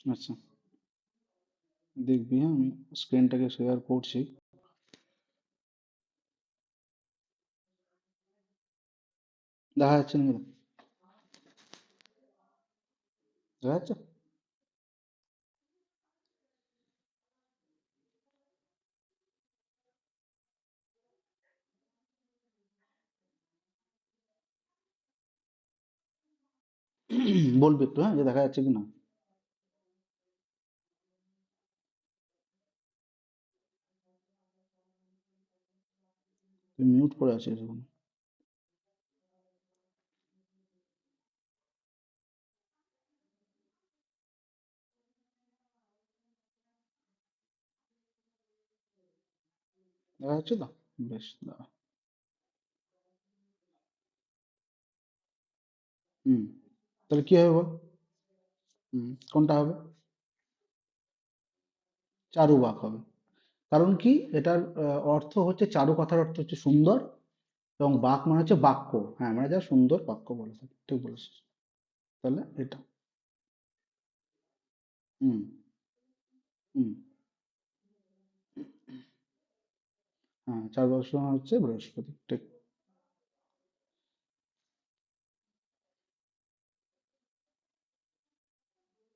আচ্ছা, দেখবি, হ্যাঁ, আমি স্ক্রিনটাকে শেয়ার করছি। দেখা যাচ্ছে নাকি? দেখা যাচ্ছে? বলবি একটু, হ্যাঁ, যে দেখা যাচ্ছে কি না। তুই মিউট করে আছিস এখন। দেখা যাচ্ছে তো? বেশ, দাঁড়া। হুম, তাহলে কি হবে বল? কোনটা হবে? চারুবাক হবে। কারণ কি, এটার অর্থ হচ্ছে, চারু কথার অর্থ হচ্ছে সুন্দর, এবং বাক মানে হচ্ছে বাক্য। হ্যাঁ, মানে যা সুন্দর বাক্য বলে থাকে, ঠিক বলেছিস। তাহলে এটা। হুম। হুম। হ্যাঁ, চার বছর হচ্ছে বৃহস্পতি, ঠিক।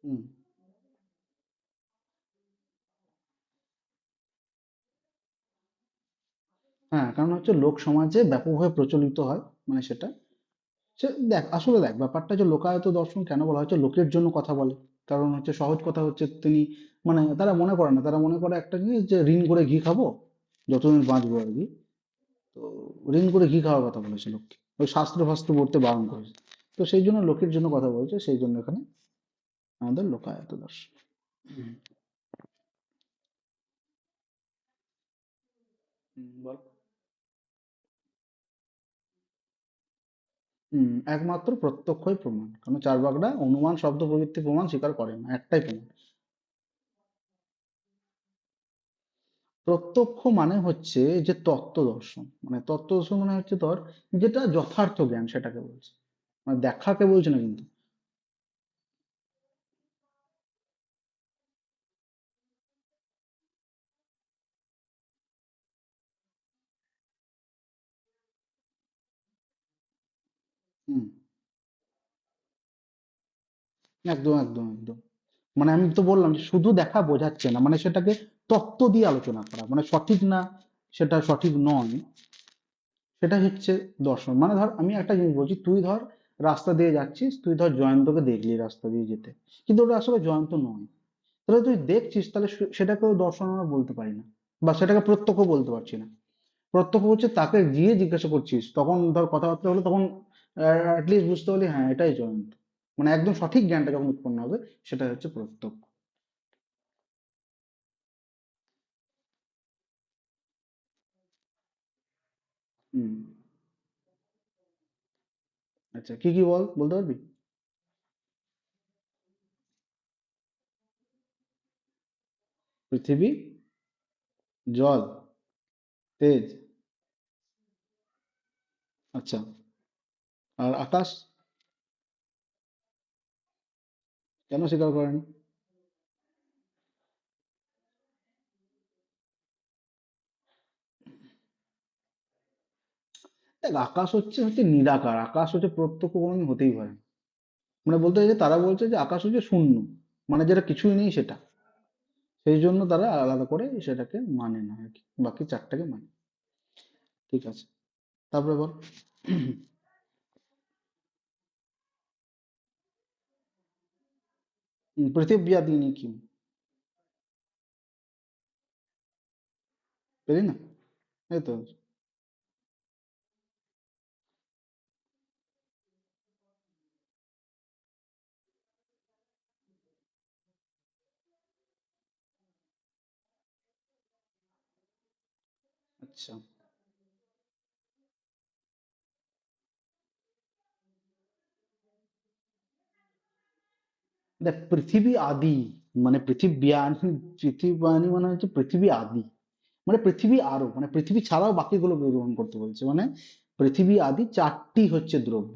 হুম। হ্যাঁ, কারণ হচ্ছে লোক সমাজে ব্যাপকভাবে প্রচলিত হয়, মানে সেটা। সে দেখ, আসলে দেখ, ব্যাপারটা যে লোকায়ত দর্শন কেন বলা হচ্ছে, লোকের জন্য কথা বলে। কারণ হচ্ছে সহজ কথা হচ্ছে, তিনি মানে তারা মনে করে না, তারা মনে করে একটা জিনিস, যে ঋণ করে ঘি খাবো, যতদিন বাঁচবো আর কি। তো ঋণ করে ঘি খাওয়ার কথা বলেছে লোককে, ওই শাস্ত্র ফাস্ত্র পড়তে বারণ করেছে। তো সেই জন্য লোকের জন্য কথা বলছে, সেই জন্য এখানে আমাদের লোকায়ত দর্শন। বল। একমাত্র প্রত্যক্ষই প্রমাণ, কারণ চার্বাকরা অনুমান শব্দ প্রবৃত্তি প্রমাণ স্বীকার করে না, একটাই প্রমাণ। প্রত্যক্ষ মানে হচ্ছে যে তত্ত্ব দর্শন, মানে তত্ত্ব দর্শন মানে হচ্ছে তোর, যেটা যথার্থ জ্ঞান সেটাকে বলছে, মানে দেখাকে বলছে না কিন্তু। হুম। একদম, একদম, একদম। মানে আমি তো বললাম যে শুধু দেখা বোঝাচ্ছে না, মানে সেটাকে তত্ত্ব দিয়ে আলোচনা করা, মানে সঠিক না, সেটা সঠিক নয়, সেটা হচ্ছে দর্শন। মানে ধর, আমি একটা জিনিস বলছি, তুই ধর রাস্তা দিয়ে যাচ্ছিস, তুই ধর জয়ন্তকে দেখলি রাস্তা দিয়ে যেতে, কিন্তু ওটা আসলে জয়ন্ত নয়। তাহলে তুই দেখছিস, তাহলে সেটাকেও দর্শন আমরা বলতে পারি না, বা সেটাকে প্রত্যক্ষ বলতে পারছি না। প্রত্যক্ষ হচ্ছে তাকে গিয়ে জিজ্ঞাসা করছিস, তখন ধর কথাবার্তা হলো, তখন অ্যাটলিস্ট বুঝতে পারলি, হ্যাঁ, এটাই জয়ন্ত। মানে একদম সঠিক জ্ঞানটা যখন উৎপন্ন হবে, সেটা হচ্ছে প্রত্যক্ষ। হুম। আচ্ছা, কি কি বল, বলতে পারবি? পৃথিবী, জল, তেজ। আচ্ছা। আর আকাশ? কেন স্বীকার করেন? দেখ, আকাশ হচ্ছে হচ্ছে নিরাকার, আকাশ হচ্ছে প্রত্যক্ষ কোনোদিন হতেই পারে না। মানে বলতে চাইছে, তারা বলছে যে আকাশ হচ্ছে শূন্য, মানে যেটা কিছুই নেই সেটা। সেই জন্য তারা আলাদা করে সেটাকে মানে না আর কি, বাকি চারটাকে মানে। ঠিক আছে, তারপরে বল। পৃথিব্যাদীনি কিম। পেলি না? এই তো। আচ্ছা, দেখ, পৃথিবী আদি, মানে পৃথিব্যানি, পৃথিব্যানি মানে হচ্ছে পৃথিবী আদি, মানে পৃথিবী আরো, মানে পৃথিবী ছাড়াও বাকিগুলো গ্রহণ করতে বলছে, মানে পৃথিবী আদি চারটি হচ্ছে দ্রব্য।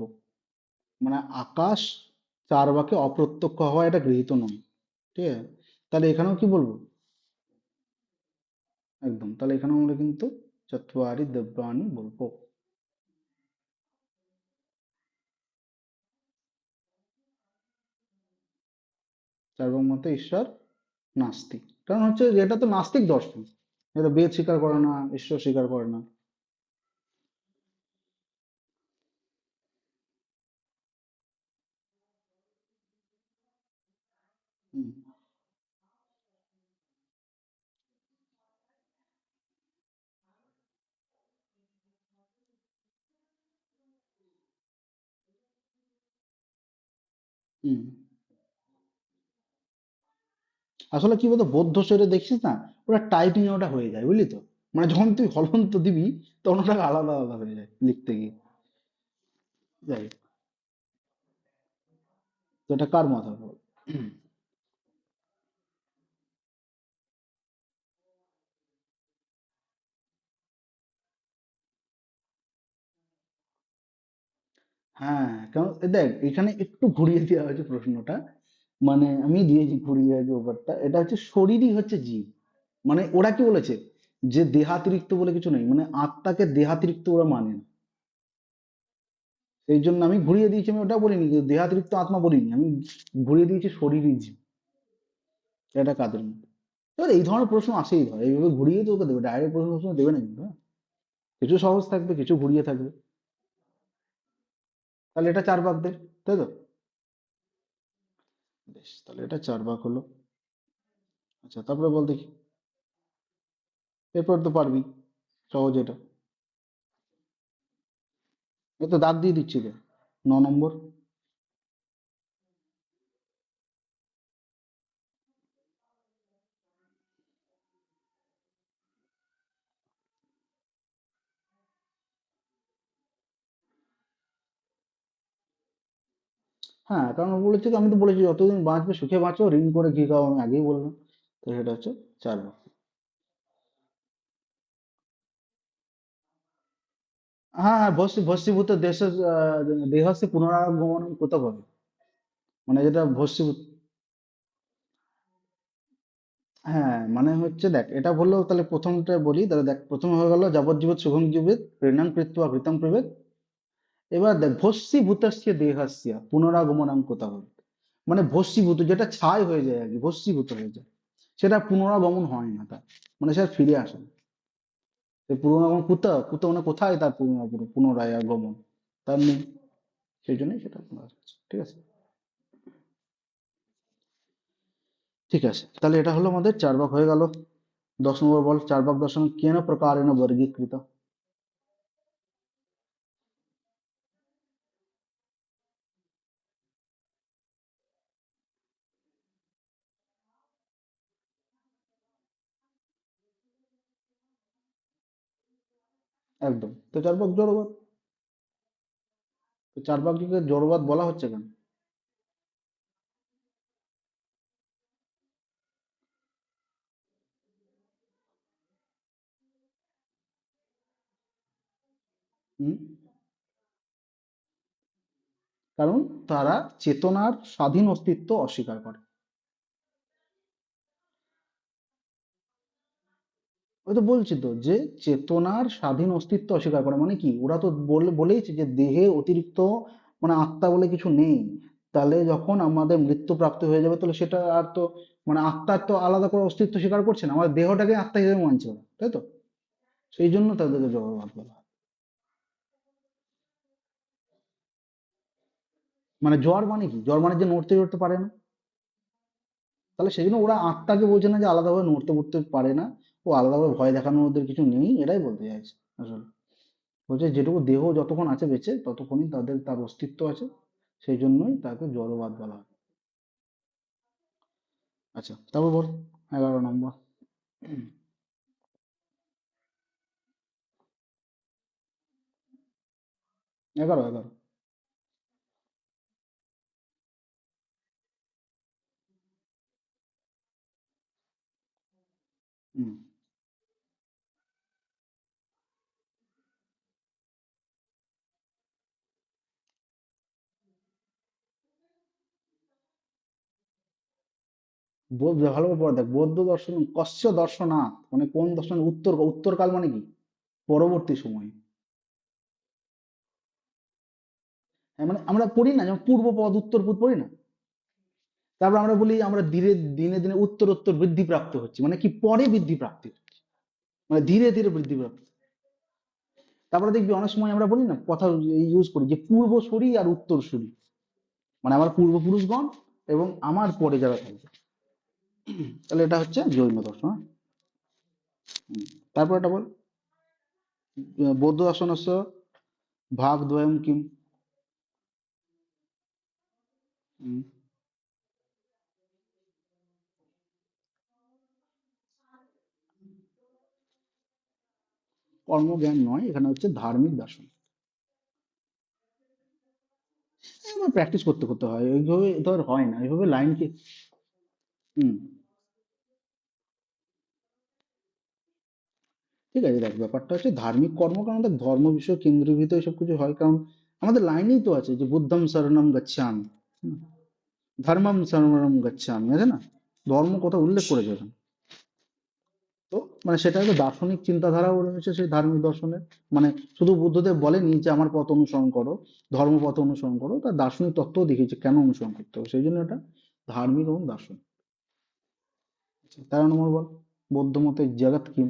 মানে আকাশ চার বাকে অপ্রত্যক্ষ হওয়া, এটা গৃহীত নয়। ঠিক আছে, তাহলে এখানেও কি বলবো? একদম, তাহলে এখানেও আমরা কিন্তু চত্বারি দ্রব্যাণি বলবো। চার্বাক মতে ঈশ্বর নাস্তিক, কারণ হচ্ছে যে এটা তো নাস্তিক দর্শন, এটা বেদ স্বীকার করে না, ঈশ্বর স্বীকার করে না। হুম। হুম। আসলে কি বলতো, বৌদ্ধ শৈরে দেখছিস না, ওরা টাইপিং ওটা হয়ে যায়, বুঝলি তো, মানে যখন তুই হলন্ত দিবি তখন ওটা আলাদা আলাদা হয়ে যায় লিখতে গিয়ে। যাই হোক, তো এটা কার মত হবে? হ্যাঁ, কারণ দেখ এখানে একটু ঘুরিয়ে দেওয়া হয়েছে প্রশ্নটা, মানে আমি দিয়েছি ঘুরিয়ে ব্যাপারটা, এটা হচ্ছে শরীরই হচ্ছে জীব, মানে ওরা কি বলেছে যে দেহাতিরিক্ত বলে কিছু নেই, মানে আত্মাকে দেহাতিরিক্ত ওরা মানে না। সেই জন্য আমি ঘুরিয়ে দিয়েছি, আমি ওটা বলিনি যে দেহাতিরিক্ত আত্মা বলিনি, আমি ঘুরিয়ে দিয়েছি শরীরই জীব, এটা কাদের মধ্যে। এবার এই ধরনের প্রশ্ন আসেই, ধর এইভাবে ঘুরিয়ে তো ওকে দেবে, ডাইরেক্ট প্রশ্ন দেবে না কিন্তু, হ্যাঁ? কিছু সহজ থাকবে, কিছু ঘুরিয়ে থাকবে। তাহলে এটা চার বাগদের, তাই তো? বেশ, তাহলে এটা চার ভাগ হলো। আচ্ছা, তারপরে বল দেখি, এরপর তো পারবি, সহজ এটা। এই তো দাগ দিয়ে দিচ্ছি তো, 9 নম্বর। হ্যাঁ, কারণ ও বলেছে কি, আমি তো বলেছি যতদিন বাঁচবে সুখে বাঁচো, ঋণ করে ঘি খাও, আমি আগেই বললাম। তো সেটা হচ্ছে চার ভাগ। হ্যাঁ হ্যাঁ, ভস্মীভূত দেশ, দেহস্য পুনরাগমনম কোথা হবে, মানে যেটা ভস্মীভূত। হ্যাঁ, মানে হচ্ছে দেখ, এটা বললেও তাহলে প্রথমটা বলি, তাহলে দেখ প্রথমে হয়ে গেল যাবজ্জীবৎ শুভং জীবিত ঋণাং কৃত্বা ঘৃতং প্রভেদ। এবার দেখ ভস্মীভূতস্য দেহস্য পুনরাগমনম কোথা হবে, মানে ভস্মীভূত যেটা ছাই হয়ে যায় আর কি, ভস্মীভূত হয়ে যায়, সেটা পুনরাগমন হয় না তার, মানে সেটা ফিরে আসে না। সে পুনরাগমন মানে কোথায় তার পুনরায় আগমন, তার নেই। সেই জন্যই সেটা পুনরায় আসছে। ঠিক আছে, ঠিক আছে, তাহলে এটা হলো আমাদের চার ভাগ হয়ে গেল। 10 নম্বর বল, চার ভাগ দর্শন কেন প্রকারেণ বর্গীকৃত। একদম, তো চার ভাগ জড়বাদ, তো চার ভাগকে জড়বাদ বলা হচ্ছে কেন? হুম, কারণ তারা চেতনার স্বাধীন অস্তিত্ব অস্বীকার করে। ওই তো বলছি তো যে চেতনার স্বাধীন অস্তিত্ব অস্বীকার করে, মানে কি, ওরা তো বলেইছে যে দেহে অতিরিক্ত মানে আত্মা বলে কিছু নেই। তাহলে যখন আমাদের মৃত্যু প্রাপ্তি হয়ে যাবে, তাহলে সেটা আর তো মানে আত্মার তো আলাদা করে অস্তিত্ব স্বীকার করছে না, আমাদের দেহটাকে আত্মা হিসেবে মানছে ওরা, তাই তো? সেই জন্য তাদেরকে জড়বাদ বলা হয়। মানে জ্বর মানে কি, জ্বর মানে যে নড়তে চড়তে পারে না, তাহলে সেই জন্য ওরা আত্মাকে বলছে না যে আলাদাভাবে নড়তে উঠতে পারে না, ও আলাদাভাবে ভয় দেখানোর ওদের কিছু নেই, এটাই বলতে চাইছে আসলে। বলছে যেটুকু দেহ যতক্ষণ আছে বেঁচে, ততক্ষণই তার অস্তিত্ব আছে, সেই জন্যই তাকে জড়বাদ বলা হয়। আচ্ছা, তারপর বল, 11 নম্বর। 11, 11। হুম। ভালো করে পড়ে দেখ, বৌদ্ধ দর্শন কস্য দর্শনাথ, মানে কোন দর্শন, উত্তরকাল মানে কি, পরবর্তী সময়। হ্যাঁ, মানে আমরা পড়ি না যেমন পূর্বপদ উত্তরপদ পড়ি না, তারপর আমরা বলি আমরা ধীরে দিনে দিনে উত্তরোত্তর বৃদ্ধি প্রাপ্ত হচ্ছে, মানে কি পরে বৃদ্ধি প্রাপ্তি হচ্ছে, মানে ধীরে ধীরে বৃদ্ধি প্রাপ্তি। তারপরে দেখবি অনেক সময় আমরা বলি না, কথা ইউজ করি যে পূর্বসূরি আর উত্তরসূরি, মানে আমার পূর্বপুরুষগণ এবং আমার পরে যারা থাকবে। তাহলে এটা হচ্ছে জৈন দর্শন, হ্যাঁ? তারপর এটা বল, বৌদ্ধ দর্শনস্য ভাগদ্বয়ম কিম। হুম, কর্মজ্ঞান নয়, এখানে হচ্ছে ধার্মিক দর্শন। আমার প্র্যাকটিস করতে করতে হয়, ওইভাবে ধর হয় না, এইভাবে লাইন কি। হুম, ঠিক আছে, দেখ ব্যাপারটা হচ্ছে ধার্মিক কর্ম, কারণ দেখ ধর্ম বিষয় কেন্দ্রীভূত এসব কিছু হয়, কারণ আমাদের লাইনেই তো আছে যে বুদ্ধম শরণম গচ্ছামি, হুম, ধর্মম শরণম গচ্ছামি, আছে না, ধর্ম কথা উল্লেখ করেছে ওখানে। তো মানে সেটা একটা দার্শনিক চিন্তাধারাও রয়েছে সেই ধার্মিক দর্শনের, মানে শুধু বুদ্ধদেব বলেনি যে আমার পথ অনুসরণ করো, ধর্মপথ অনুসরণ করো, তার দার্শনিক তত্ত্বও দেখিয়েছে কেন অনুসরণ করতে হবে, সেই জন্য এটা ধার্মিক এবং দার্শনিক। 13 নম্বর বল, বৌদ্ধ মতে জগৎ কি।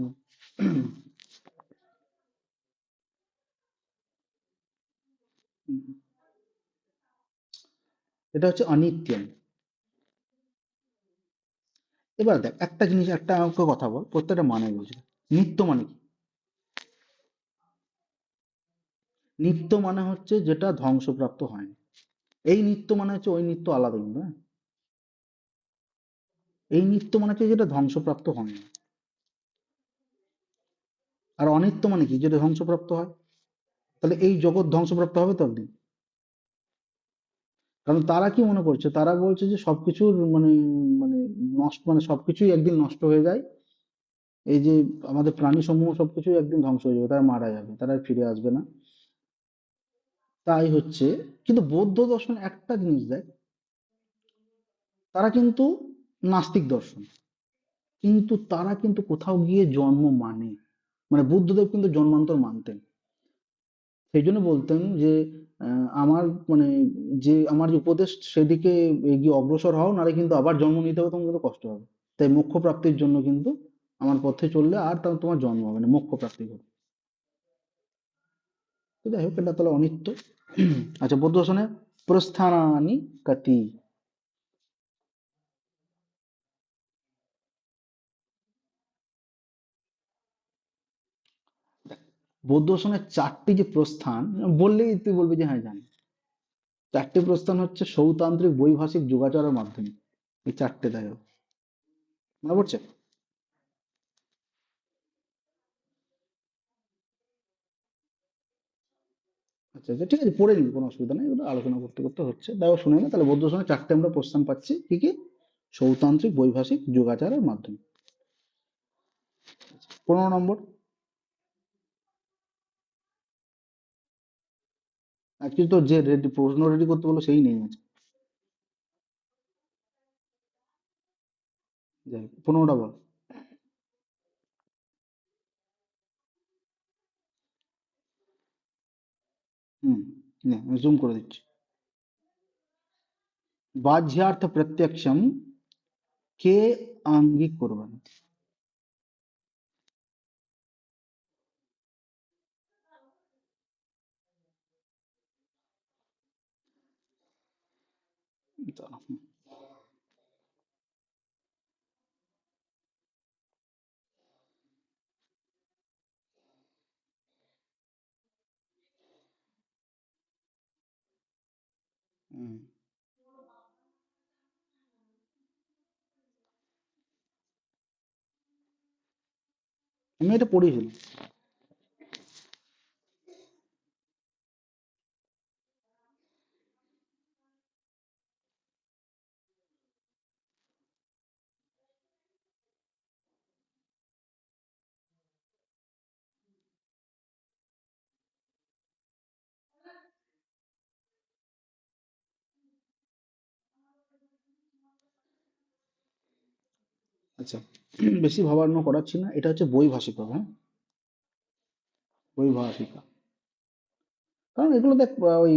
এটা হচ্ছে অনিত্যম। এবার দেখ একটা জিনিস, একটা আমাকে কথা বল, প্রত্যেকটা মানে বুঝবে। নিত্য মানে কি? নিত্য মানে হচ্ছে যেটা ধ্বংসপ্রাপ্ত হয়নি। এই নিত্য মানে হচ্ছে ওই নিত্য আলাদা কিন্তু, হ্যাঁ? এই নিত্য মানে হচ্ছে যেটা ধ্বংসপ্রাপ্ত হয়নি। আর অনিত্য মানে কি, যেটা ধ্বংসপ্রাপ্ত হয়। তাহলে এই জগৎ ধ্বংসপ্রাপ্ত হবে তো একদিন। কারণ তারা কি মনে করছে, তারা বলছে যে সবকিছুর মানে, মানে নষ্ট, মানে সবকিছুই একদিন নষ্ট হয়ে যায়। এই যে আমাদের প্রাণী সমূহ সবকিছুই একদিন ধ্বংস হয়ে যাবে, তারা মারা যাবে, তারা আর ফিরে আসবে না। তাই হচ্ছে, কিন্তু বৌদ্ধ দর্শন একটা জিনিস দেখ, তারা কিন্তু নাস্তিক দর্শন, কিন্তু তারা কিন্তু কোথাও গিয়ে জন্ম মানে বুদ্ধদেব কিন্তু জন্মান্তর মানতেন। সেই জন্য বলতেন যে আমার মানে যে আমার যে উপদেশ সেদিকে এগিয়ে অগ্রসর হও, নাহলে কিন্তু আবার জন্ম নিতে হবে, তোমার কিন্তু কষ্ট হবে। তাই মোক্ষ প্রাপ্তির জন্য কিন্তু আমার পথে চললে আর তোমার জন্ম হবে না, মোক্ষ প্রাপ্তি হবে। তো যাই হোক, এটা তাহলে অনিত্য। আচ্ছা, বৌদ্ধ দর্শনে প্রস্থানানি কাতি। বৌদ্ধ দর্শনের 4টি যে প্রস্থান, বললেই তুই বলবি যে হ্যাঁ জানি। 4টি প্রস্থান হচ্ছে সৌতান্ত্রিক, বৈভাষিক, যোগাচরের মাধ্যমে, এই 4টে দেখো, মনে পড়ছে? আচ্ছা আচ্ছা, ঠিক আছে, পড়ে নিবি, কোনো অসুবিধা নেই, ওটা আলোচনা করতে করতে হচ্ছে, দেখো শুনে না, তাহলে বৌদ্ধ দর্শনে 4টে আমরা প্রস্থান পাচ্ছি, কি কি? সৌতান্ত্রিক, বৈভাষিক, যোগাচারের মাধ্যমে। 15 নম্বর, অ্যাকচুয়ালি তো যে রেডি প্রশ্ন রেডি করতে বললো সেই নেই আছে। যাই হোক, 15টা বল। হুম, নে আমি জুম করে দিচ্ছি। বাহ্যার্থ প্রত্যক্ষম কে আঙ্গিকুর্বন্তি। দাঁড়াও, হুম, আমি এটা পড়েছিলাম। আচ্ছা, বেশি ভাবান্ন করাচ্ছি না, এটা হচ্ছে বৈভাষিক হবে, হ্যাঁ, বৈভাষিকা। কারণ এগুলো দেখ ওই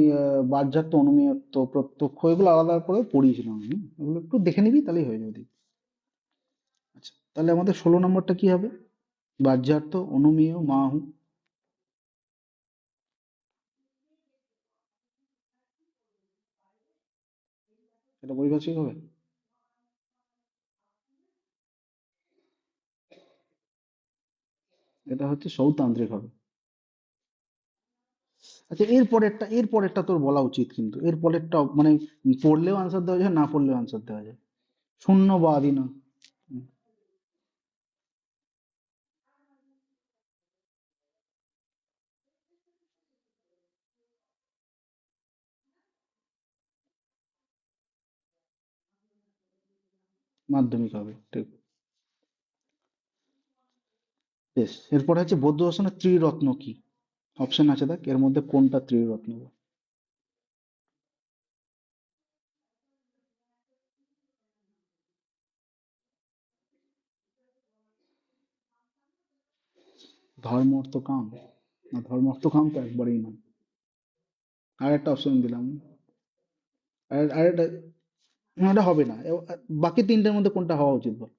বাহ্যার্থ, অনুমেয়ত্ব, প্রত্যক্ষ এগুলো আলাদা করে পড়িয়েছিলাম আমি। এগুলো একটু দেখে নিবি তাহলেই হয়ে যাবে। আচ্ছা, তাহলে আমাদের 16 নম্বরটা কি হবে? বাহ্যার্থ, অনুমেয়, মাহু। এটা বৈভাষিক হবে। এটা হচ্ছে সৌতান্ত্রিক হবে। আচ্ছা, এর পরেরটা তোর বলা উচিত, কিন্তু এর পরেরটা মানে পড়লেও আনসার দেওয়া যায়, না পড়লেও আনসার দেওয়া যায়। শূন্য বা আদি না। হুম, মাধ্যমিক হবে, ঠিক। বেশ, এরপরে হচ্ছে বৌদ্ধ দর্শনের ত্রিরত্ন কি? অপশন আছে দেখ, এর মধ্যে কোনটা ত্রিরত্ন? ধর্ম অর্থ কাম। না, ধর্ম অর্থ কাম তো একবারেই নয়। আর একটা অপশন দিলাম। আর একটা, না, এটা হবে না। বাকি তিনটের মধ্যে কোনটা হওয়া উচিত বল?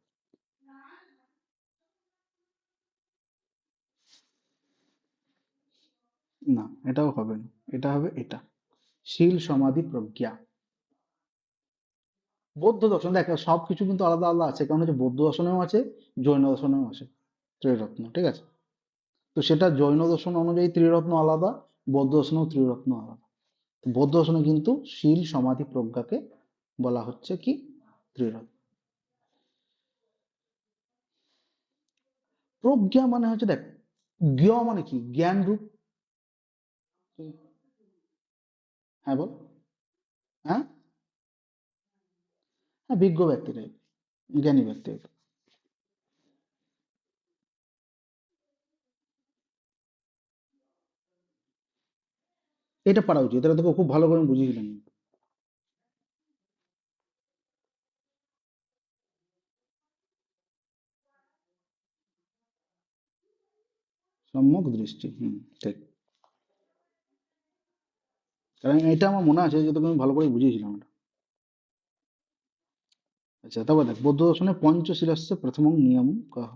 না, এটাও হবে না। এটা হবে এটা, শীল সমাধি প্রজ্ঞা। বৌদ্ধ দর্শন দেখ, সবকিছু কিন্তু আলাদা আলাদা আছে, কারণ হচ্ছে বৌদ্ধ দর্শনেও আছে, জৈন দর্শনেও আছে ত্রিরত্ন, ঠিক আছে? তো সেটা জৈন দর্শন অনুযায়ী ত্রিরত্ন আলাদা, বৌদ্ধ দর্শনেও ত্রিরত্ন আলাদা। তো বৌদ্ধ দর্শনে কিন্তু শীল সমাধি প্রজ্ঞাকে বলা হচ্ছে কি ত্রিরত্ন। প্রজ্ঞা মানে হচ্ছে দেখ, জ্ঞ মানে কি? জ্ঞান রূপ। হ্যাঁ বল। হ্যাঁ, হ্যাঁ, বিজ্ঞ ব্যক্তি টাইপ, জ্ঞানী ব্যক্তি type। এটা পারা উচিত, এটা তোকে খুব ভালো করে আমি বুঝিয়েছিলাম। সম্যক দৃষ্টি, হুম, ঠিক। কারণ এটা আমার মনে আছে যে তোকে আমি ভালো করে বুঝিয়েছিলাম এটা। আচ্ছা, তারপর দেখ, বৌদ্ধ দর্শনে পঞ্চশীলস্য প্রথমং নিয়মং কহ।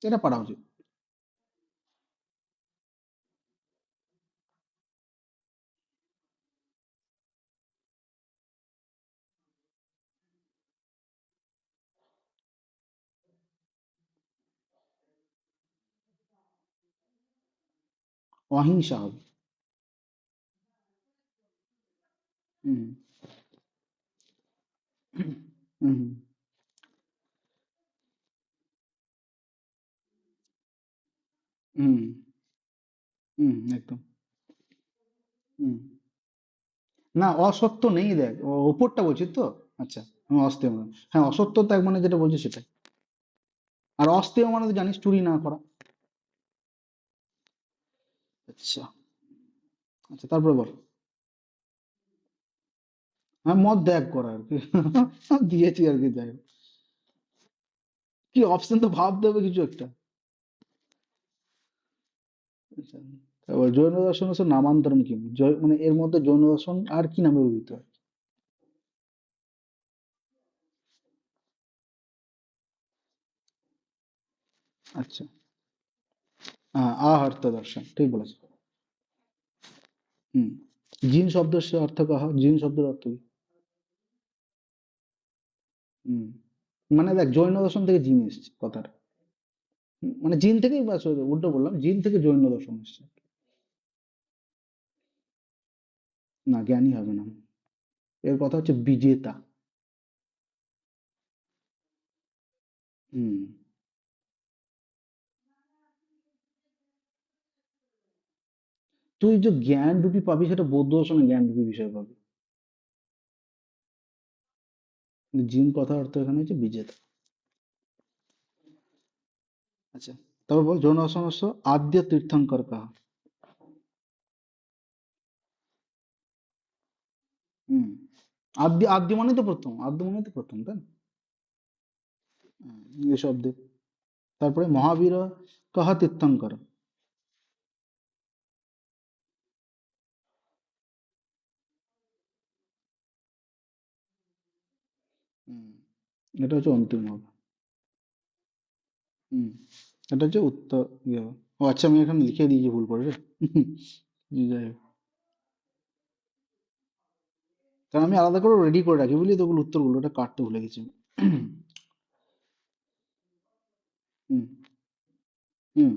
এটা পারা উচিত। অহিংসা হবে। হুম, হুম, হুম, হুম, একদম। হুম। না, অসত্য নেই দেখ, ওপরটা বলছি তো। আচ্ছা, আমি অস্তেয় মানে, হ্যাঁ, অসত্য ত্যাগ মানে যেটা বলছি সেটাই। আর অস্তেয় মানে তো জানিস, চুরি না করা। আচ্ছা। আচ্ছা, তারপরে বল। হ্যাঁ, মত ত্যাগ করা আর কি। দিয়েছি আর কি, যাই হোক। কি অপশন তো ভাবতে হবে কিছু একটা। আচ্ছা, তারপর জৈন দর্শন হচ্ছে নামান্তরম কি? মানে এর মধ্যে জৈন দর্শন আর কি নামে অভিহিত হয়? আচ্ছা, হ্যাঁ, আহর্ত দর্শন, ঠিক বলেছ। হুম। জিন শব্দের অর্থ কহ, জিন শব্দের অর্থ কি? হুম। মানে দেখ, জৈন দর্শন থেকে জিন এসছে কথাটা। মানে জিন থেকেই, বা sorry, উল্টো বললাম, জিন থেকে জৈন দর্শন এসছে। না, জ্ঞানী হবে না। এর কথা হচ্ছে বিজেতা। হুম। তুই যে জ্ঞান রূপী পাবি, সেটা বৌদ্ধ দর্শনে জ্ঞান রূপী বিষয় পাবি। কিন্তু জিন কথার অর্থ এখানে হচ্ছে বিজেতা। আচ্ছা, তারপর বল, জৈন দর্শন হচ্ছে আদ্য তীর্থঙ্কর কাহা। হুম। আদ্য আদ্য মানে তো প্রথম, আদ্য মানে তো প্রথম, তাই না? এই শব্দে। তারপরে মহাবীর কহ তীর্থঙ্কর। হুম। এটা হচ্ছে অন্তিম হবে। হুম। এটা হচ্ছে উত্তর ইয়ে হবে। ও আচ্ছা, আমি এখানে লিখে দিয়েছি ভুল করে রে। যাই হোক। কারণ আমি আলাদা করে রেডি করে রাখি বুঝলি তো, ওগুলো উত্তরগুলো, ওটা কাটতে ভুলে গেছি। হুম। হুম।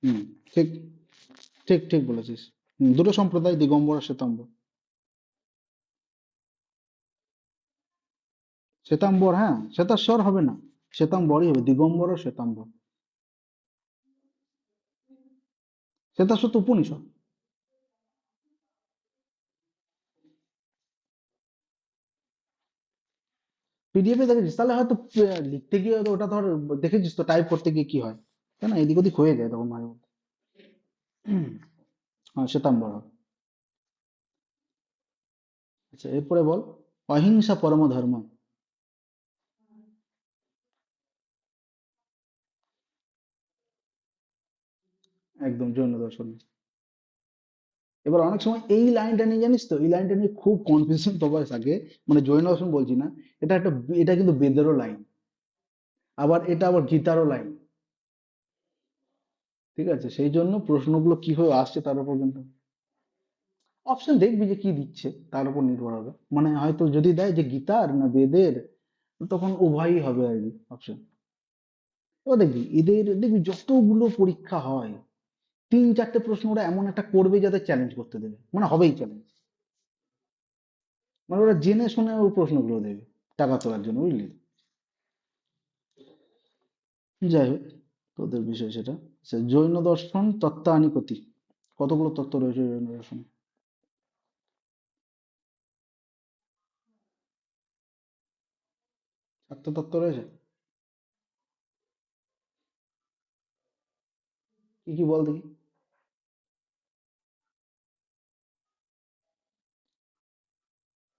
হুম। ঠিক, ঠিক ঠিক বলেছিস। দুটো সম্প্রদায়, দিগম্বর আর শ্বেতাম্বর। শ্বেতাম্বর, হ্যাঁ, শ্বেতাশ্বর হবে না, শ্বেতাম্বরই হবে, দিগম্বর আর শ্বেতাম্বর। শ্বেতাশ্বর তো উপনিষদ। পিডিএফ এ দেখেছিস তাহলে হয়তো, লিখতে গিয়ে হয়তো ওটা ধর, দেখেছিস তো টাইপ করতে গিয়ে কি হয়, তাই না, এদিক ওদিক হয়ে যায় তখন মাঝে মধ্যে। হ্যাঁ, শ্বেতাম্বর হবে। আচ্ছা, এরপরে বল, অহিংসা পরম ধর্ম। একদম জৈন দর্শন। এবার অনেক সময় এই লাইনটা নিয়ে, জানিস তো, এই লাইনটা নিয়ে খুব কনফিউশন সবার থাকে। মানে জৈন দর্শন বলছি না, এটা একটা, এটা কিন্তু বেদেরও লাইন, আবার এটা আবার গীতারও লাইন। ঠিক আছে, সেই জন্য প্রশ্নগুলো কিভাবে আসছে তার উপর কিন্তু অপশন দেখবি যে কি দিচ্ছে, তার উপর নির্ভর হবে। মানে হয়তো যদি দেয় যে গীতার না বেদের, তখন উভয়ই হবে আর কি অপশন। এবার দেখবি এদের, দেখবি যতগুলো পরীক্ষা হয়, তিন চারটে প্রশ্ন ওরা এমন একটা করবে যাতে চ্যালেঞ্জ করতে দেবে, মানে হবেই চ্যালেঞ্জ। মানে ওরা জেনে শুনে ওই প্রশ্নগুলো দেবে টাকা তোলার জন্য, বুঝলি? যাই হোক, তোদের বিষয় সেটা। আচ্ছা, জৈন দর্শন তত্ত্বানুকতি, কতগুলো তত্ত্ব রয়েছে জৈন দর্শনে? 7টা তত্ত্ব রয়েছে। কি কি বল দেখি।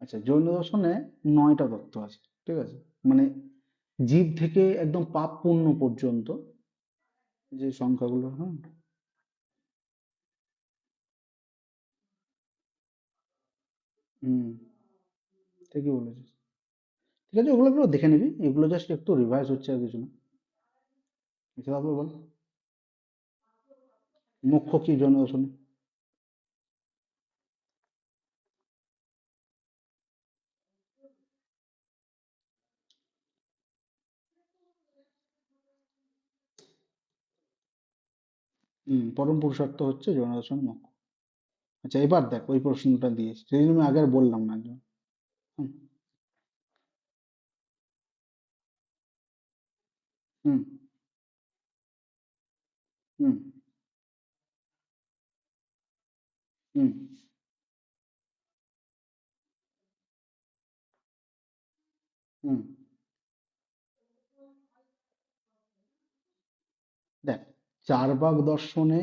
আচ্ছা, জৈন দর্শনে 9টা তত্ত্ব আছে, ঠিক আছে? মানে জীব থেকে একদম পাপ পুণ্য পর্যন্ত যে সংখ্যাগুলো, হ্যাঁ। হুম। ঠিকই বলেছিস। ঠিক আছে, ওগুলো একটু দেখে নিবি, এগুলো জাস্ট একটু রিভাইজ হচ্ছে আর কিছু না। আচ্ছা, তারপর বল, মোক্ষ কি জৈন দর্শনে? পরম পুরুষার্থ হচ্ছে জৈন দর্শনে মোক্ষ। আচ্ছা, এবার দেখ ওই প্রশ্নটা দিয়ে, সেই জন্য আমি আগে আর বললাম না। হুম। হুম। হুম। হুম। হুম। দেখ, চার্বাক দর্শনে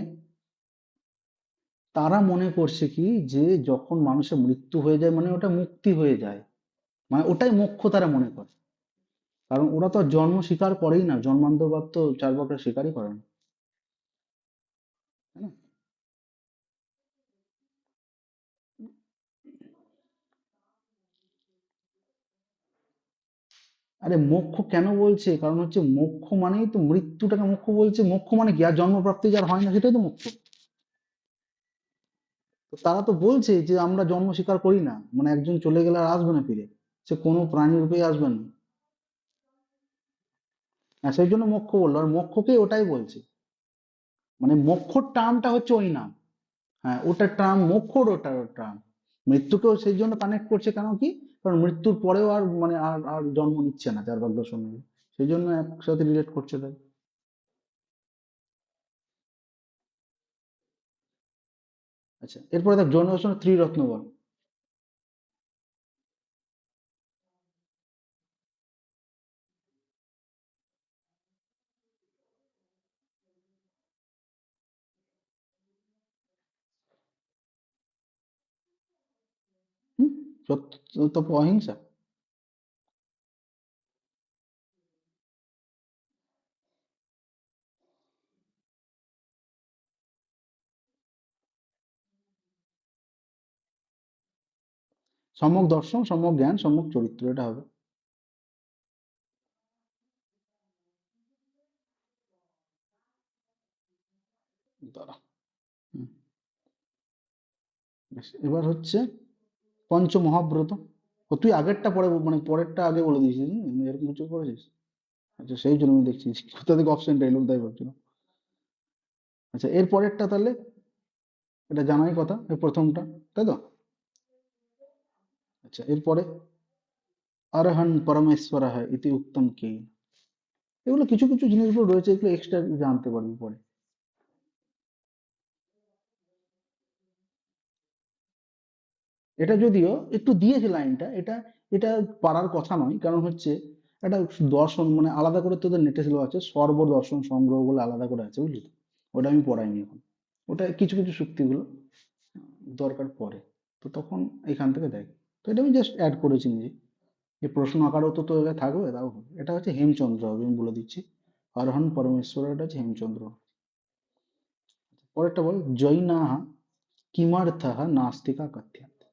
তারা মনে করছে কি, যে যখন মানুষের মৃত্যু হয়ে যায় মানে ওটা মুক্তি হয়ে যায়, মানে ওটাই মোক্ষ তারা মনে করে। কারণ ওরা তো আর জন্ম স্বীকার করেই না, জন্মান্তরবাদ তো চার্বাকরা স্বীকারই করে না, তাই না? আরে মোক্ষ কেন বলছে, কারণ হচ্ছে মোক্ষ মানেই তো মৃত্যুটাকে মোক্ষ বলছে। মোক্ষ মানে কি, আর জন্মপ্রাপ্তি যার হয় না সেটাই তো মোক্ষ। তো তারা তো বলছে যে আমরা জন্ম স্বীকার করি না, মানে একজন চলে গেলে আর আসবে না ফিরে, সে কোনো প্রাণী রূপেই আসবে না। হ্যাঁ, সেই জন্য মোক্ষ বললো, আর মোক্ষকে ওটাই বলছে। মানে মোক্ষর টার্মটা হচ্ছে ওই নাম। হ্যাঁ, ওটা টার্ম মোক্ষর, ওটার টার্ম। মৃত্যুকেও সেই জন্য কানেক্ট করছে, কেন কি, কারণ মৃত্যুর পরেও আর মানে আর আর জন্ম নিচ্ছে না চার ভাগ দর্শন অনুযায়ী। সেই জন্য একসাথে রিলেট করছে তাই। আচ্ছা, এরপরে দেখ জৈন দর্শনের ত্রিরত্ন বল। সত্য তপ অহিংসা। সম্যক দর্শন, সম্যক জ্ঞান, সম্যক চরিত্র, এটা হবে। দাঁড়া। হুম, বেশ, এবার হচ্ছে পঞ্চমহাব্রত। ও তুই আগেরটা পরে মানে পরেরটা আগে বলে দিয়েছিস, এরকম কিছু করেছিস? আচ্ছা, সেই জন্য আমি দেখছি কোথা থেকে অপশনটা এলো তাই ভাবছিলাম। আচ্ছা, এর পরেরটা তাহলে এটা জানাই কথা, এর প্রথমটা, তাই তো? আচ্ছা, এরপরে অরহন পরমেশ্বর ইতি উত্তম কি। এগুলো কিছু কিছু জিনিসগুলো রয়েছে, এগুলো এক্সট্রা জানতে পারবি পরে। এটা যদিও একটু দিয়েছে লাইনটা, এটা এটা পারার কথা নয়, কারণ হচ্ছে এটা দর্শন মানে আলাদা করে তোদের নেটে ছিল আছে সর্বদর্শন সংগ্রহ বলে আলাদা করে আছে, বুঝলি তো? ওটা আমি পড়াইনি এখন। ওটা কিছু কিছু সূক্তিগুলো দরকার পড়ে, তো তখন এখান থেকে দেখ। তো এটা আমি জাস্ট অ্যাড করেছি নিজে, যে প্রশ্ন আকারেও তো তোর কাছে থাকবে, তাও হবে। এটা হচ্ছে হেমচন্দ্র হবে, আমি বলে দিচ্ছি। অরহন পরমেশ্বর, এটা হচ্ছে হেমচন্দ্র। পরেরটা বল, জৈনাহ কিমার্থः নাস্তিকা কথ্যন্তে।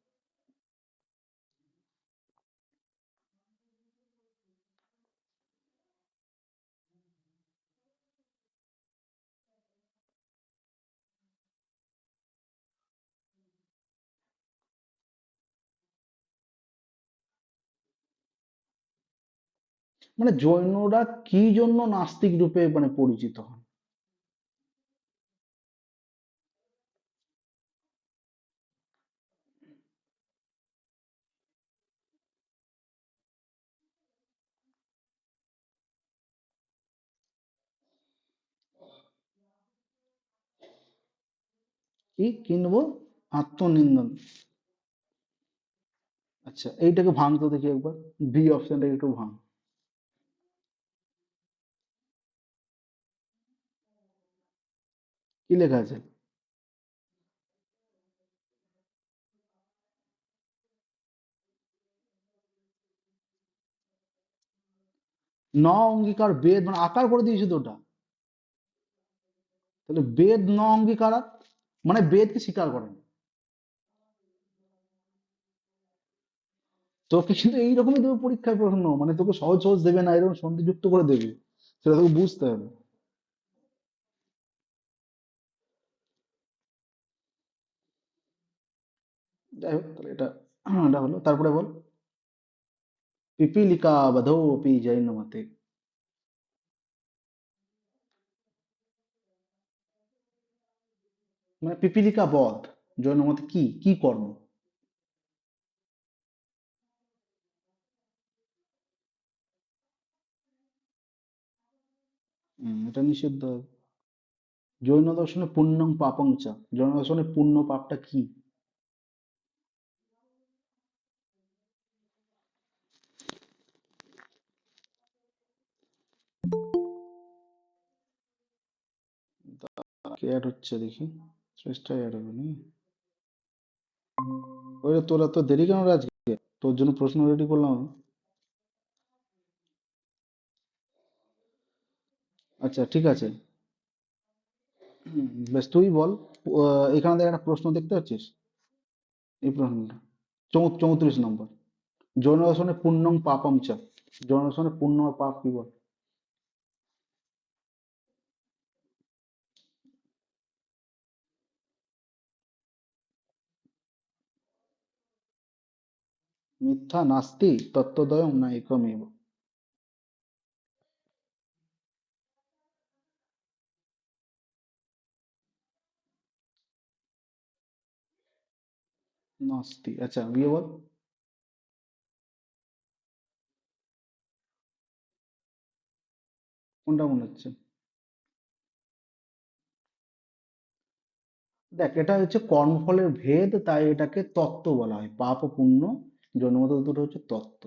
মানে জৈনরা কি জন্য নাস্তিক রূপে মানে পরিচিত হন? কি কিনবো? আত্মনিন্দন। আচ্ছা, এইটাকে ভাঙ তো দেখি একবার, বি অপশনটাকে একটু ভাঙ। কি লেখা আছে? ন অঙ্গীকার বেদ, মানে আকার করে দিয়েছে তো ওটা। তাহলে বেদ ন অঙ্গীকারাত, মানে বেদকে স্বীকার করেন। তোকে কিন্তু এইরকমই দেবে পরীক্ষায় প্রশ্ন, মানে তোকে সহজ সহজ দেবে না, এরকম সন্ধিযুক্ত করে দেবে, সেটা তোকে বুঝতে হবে। যাই হোক, তাহলে এটা এটা হলো। তারপরে বল, পিপীলিকা বধৌপি জৈন মতে। মানে পিপীলিকা বধ জৈন মতে কি কি কর্ম? এটা নিষিদ্ধ। জৈন দর্শনে পুণ্যং পাপং চ, জৈন দর্শনে পুণ্য পাপটা কি? কে অ্যাড হচ্ছে দেখি, চেষ্টায় অ্যাড হবে নি। ওরে তোরা তো দেরি কেন রে আজকে? তোর জন্য প্রশ্ন রেডি করলাম আমি। আচ্ছা, ঠিক আছে। বেশ, তুই বল। এখানে দেখ একটা প্রশ্ন দেখতে পাচ্ছিস, এই প্রশ্নটা 34 নম্বর। জৈন দর্শনে পুণ্যং পাপং চ, জৈন দর্শনে পুণ্য আর পাপ কি বল? মিথ্যা নাস্তি তত্ত্বদ্বয়ং না একমেব। নাস্তি, আচ্ছা বিয়ে বল। কোনটা মনে হচ্ছে? দেখ, এটা হচ্ছে কর্মফলের ভেদ, তাই এটাকে তত্ত্ব বলা হয়। পাপ ও পুণ্য জন্মগত দুটো হচ্ছে তত্ত্ব।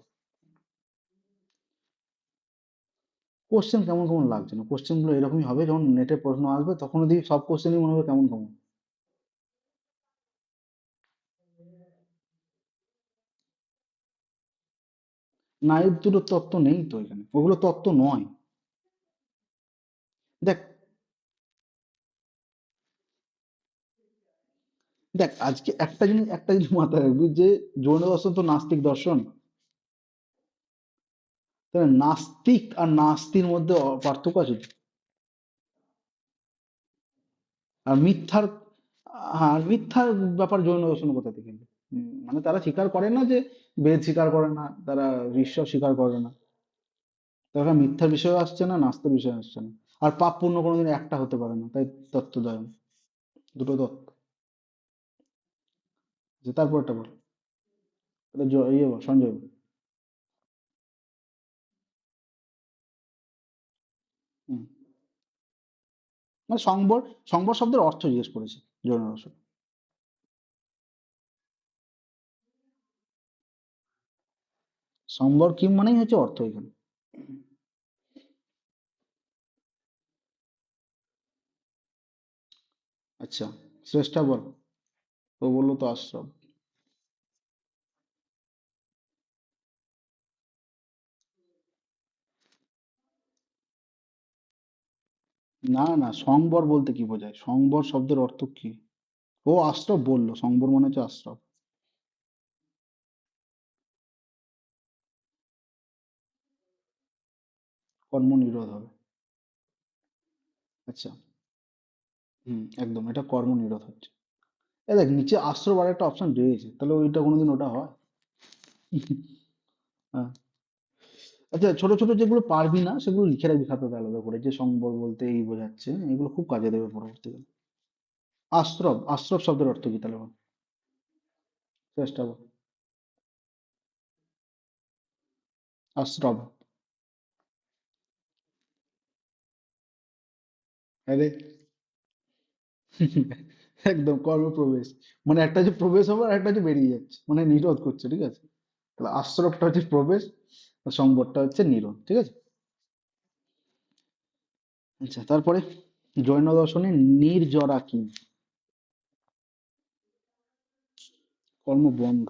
কোশ্চেন কেমন কেমন লাগছে না? কোশ্চেন গুলো এরকমই হবে, যখন নেটে প্রশ্ন আসবে তখন যদি সব কোশ্চেনই মনে হবে কেমন কেমন। না, এই দুটো তত্ত্ব নেই তো এখানে, ওগুলো তত্ত্ব নয়। দেখ, দেখ আজকে একটা জিনিস মাথায় রাখবি যে জৈন দর্শন তো নাস্তিক দর্শন। তাহলে নাস্তিক আর নাস্তির মধ্যে পার্থক্য আছে তো। আর মিথ্যার, হ্যাঁ, আর মিথ্যার ব্যাপার জৈন দর্শন কোথা থেকে এলো? মানে তারা স্বীকার করে না যে বেদ স্বীকার করে না, তারা ঈশ্বর স্বীকার করে না, তারা মিথ্যার বিষয় আসছে না, নাস্তিক বিষয় আসছে না। আর পাপ পুণ্য কোনোদিন একটা হতে পারে না, তাই তত্ত্বদ্বয়, দুটো তত্ত্ব। যে তারপরটা বল, এটা ইয়ে বল, সঞ্জয় বল। হুম। মানে সংবর, সংবর শব্দের অর্থ জিজ্ঞেস করেছে জৈন দর্শন। সম্বর কি মানেই হচ্ছে অর্থ এখানে। আচ্ছা, শ্রেষ্ঠা বল। ও বললো তো আশ্রম। না না, সংবর বলতে কি বোঝায়? সংবর শব্দের অর্থ কি? ও আশ্রব বললো, সংবর মানে হচ্ছে আশ্রব। কর্ম নিরোধ হবে। আচ্ছা। হুম, একদম, এটা কর্ম নিরোধ হচ্ছে। এ দেখ নিচে আশ্রব আর একটা অপশন রয়েছে, তাহলে ওইটা কোনোদিন ওটা হয়? হ্যাঁ। আচ্ছা, ছোট ছোট যেগুলো পারবি না সেগুলো লিখে রাখবি খাতাতে আলাদা করে, যে সংবর বলতে এই বোঝাচ্ছে, এগুলো খুব কাজে দেবে পরবর্তীকালে। আশ্রব, আশ্রব শব্দের অর্থ কি তাহলে বল? চেষ্টা বল। আশ্রব। আরে, একদম কর্মপ্রবেশ। মানে একটা যে প্রবেশ হবে আর একটা যে বেরিয়ে যাচ্ছে, মানে নিরোধ করছে, ঠিক আছে? তাহলে আশ্রবটা হচ্ছে প্রবেশ, আর সংবরটা হচ্ছে নিরোধ, ঠিক আছে? আচ্ছা, তারপরে জৈন দর্শনে নির্জরা কি? কর্ম বন্ধ।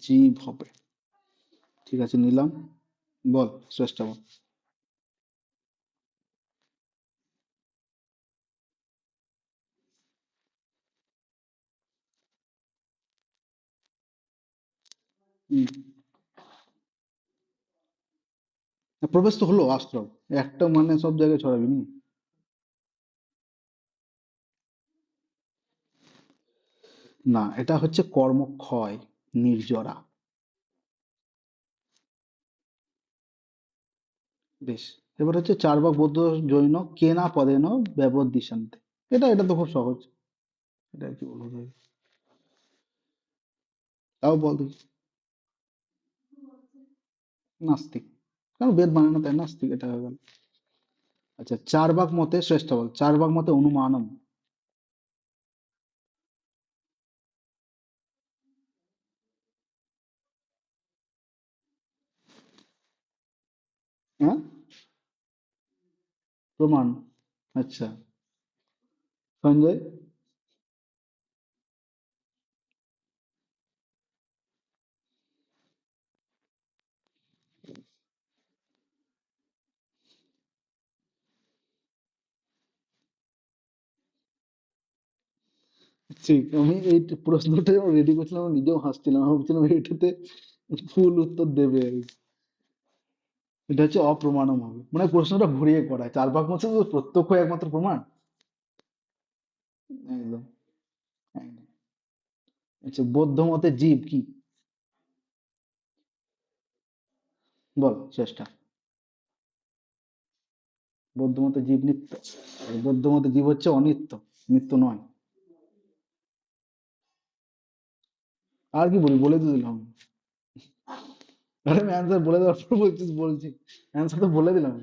জীব হবে। ঠিক আছে, নিলাম। বল, চেষ্টা বল। হুম। প্রবেশ তো হলো আশ্রব, একটা মানে সব জায়গায় ছড়াবি নি। না, এটা হচ্ছে কর্মক্ষয়, নির্জরা। বেশ, এবার হচ্ছে চার্বাক বৌদ্ধ জৈন কেনা পদেন ব্যবদ্দিশন্তে। এটা তো খুব সহজ। এটা আর কি বলবো তোকে? তাও বল দেখি। নাস্তিক। কারণ বেদ মানে না, তাই নাস্তিক, এটা হয়ে গেল। আচ্ছা, চার্বাক মতে শ্রেষ্ঠ বল, চার্বাক মতে অনুমানম। হ্যাঁ, প্রমাণ। আচ্ছা, সঞ্জয়। ঠিক, আমি এই প্রশ্নটা যখন রেডি করছিলাম আমি নিজেও হাসছিলাম, আমি ভাবছিলাম এটাতে ফুল উত্তর দেবে আর কি। এটা হচ্ছে অপ্রমাণম হবে, মানে প্রশ্নটা ঘুরিয়ে করা, চার ভাগ মধ্যে তো প্রত্যক্ষ একমাত্র প্রমাণ। একদম, একদম। আচ্ছা, বৌদ্ধ মতে জীব কি? বল, চেষ্টা। বৌদ্ধ মতে জীব নিত্য, আর বৌদ্ধ মতে জীব হচ্ছে অনিত্য, নিত্য নয়। আর কি বলি, বলে তো দিলাম। আরে আমি অ্যান্সার বলে দেওয়ার পর বলছিস বলছি, অ্যান্সার তো বলে দিলাম।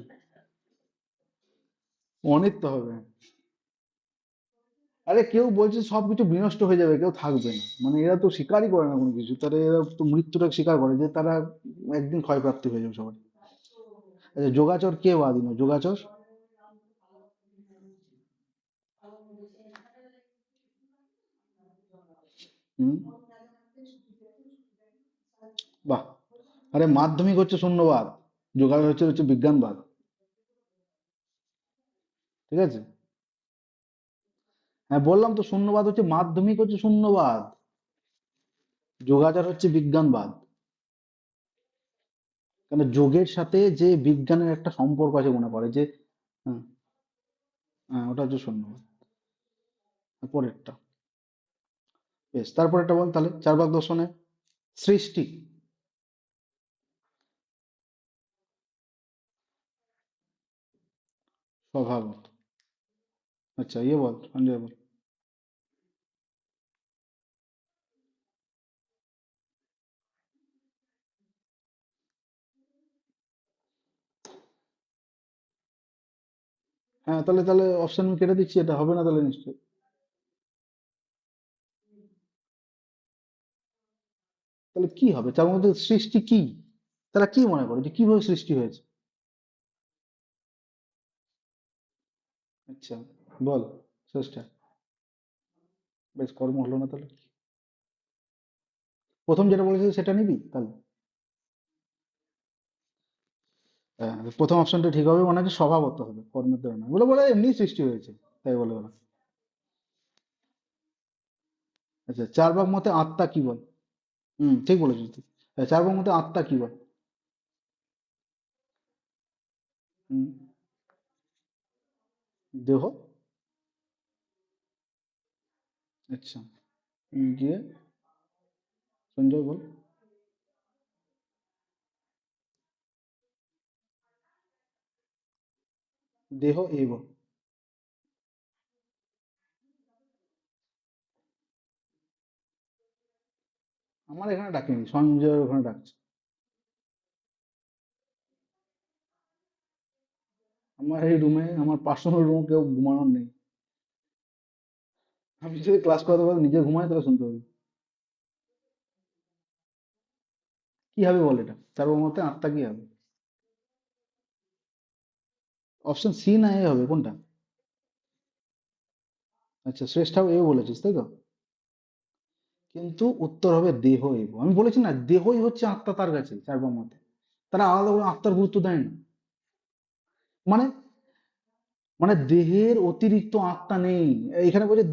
অনিত্য হবে। আরে কেউ বলছে সবকিছু বিনষ্ট হয়ে যাবে, কেউ থাকবে না, মানে এরা তো স্বীকারই করে না কোনো কিছু, তারা এরা তো মৃত্যুটাকে স্বীকার করে যে তারা একদিন ক্ষয়প্রাপ্তি হয়ে যাবে সবার। আচ্ছা, যোগাচর কে বাদ দিল, যোগাচর? হুম, বাহ। আরে মাধ্যমিক হচ্ছে শূন্যবাদ, যোগাযোগ হচ্ছে হচ্ছে বিজ্ঞানবাদ। ঠিক আছে, হ্যাঁ বললাম তো, শূন্যবাদ হচ্ছে মাধ্যমিক হচ্ছে শূন্যবাদ, যোগাচার হচ্ছে বিজ্ঞানবাদ। কারণ যোগের সাথে যে বিজ্ঞানের একটা সম্পর্ক আছে মনে করে যে, হ্যাঁ, হ্যাঁ ওটা হচ্ছে শূন্যবাদ। পরেরটা, বেশ, তারপর একটা বল তাহলে, চার ভাগ দর্শনে সৃষ্টি স্বভাবত। আচ্ছা ইয়ে বল, সঞ্জয় বল। হ্যাঁ তাহলে তাহলে অপশন কেটে দিচ্ছি, এটা হবে না তাহলে নিশ্চয়ই। তাহলে কি হবে তার মধ্যে, সৃষ্টি কি? তারা কি মনে করে যে কিভাবে সৃষ্টি হয়েছে? আচ্ছা বল, চেষ্টা। বেশ, কর্ম হলো না তাহলে। প্রথম যেটা বলেছিস সেটা নিবি তাহলে। প্রথম অপশনটা ঠিক হবে, মানে হচ্ছে স্বভাবত হবে, কর্মের দ্বারা না, বলে বলে এমনি সৃষ্টি হয়েছে, তাই বলে ওরা। আচ্ছা, চার ভাগ মতে আত্মা কি বল? ঠিক বলেছিস তুই। চার ভাগ মতে আত্মা কি বল? হুম, দেহ। আচ্ছা, গিয়ে সঞ্জয় বল। দেহ এব। আমার এখানে ডাকেনি, সঞ্জয় ওখানে ডাকছে। আমার এই রুমে, আমার পার্সোনাল রুম, কেউ ঘুমানোর নেই। আমি যদি ক্লাস করাতে পারি নিজে ঘুমাই তাহলে শুনতে হবে। কি হবে বল, এটা চার ভাগ মতে আত্মা কি হবে? অপশন সি না এ হবে, কোনটা? আচ্ছা, শ্রেষ্ঠা এ বলেছিস তাই তো? কিন্তু উত্তর হবে দেহ এব। আমি বলেছি না, দেহই হচ্ছে আত্মা তার কাছে, চার ভাগ মতে। তারা আলাদা করে আত্মার গুরুত্ব দেয় না। মানে, মানে দেহের অতিরিক্ত আত্মা নেই। এখানে বলছে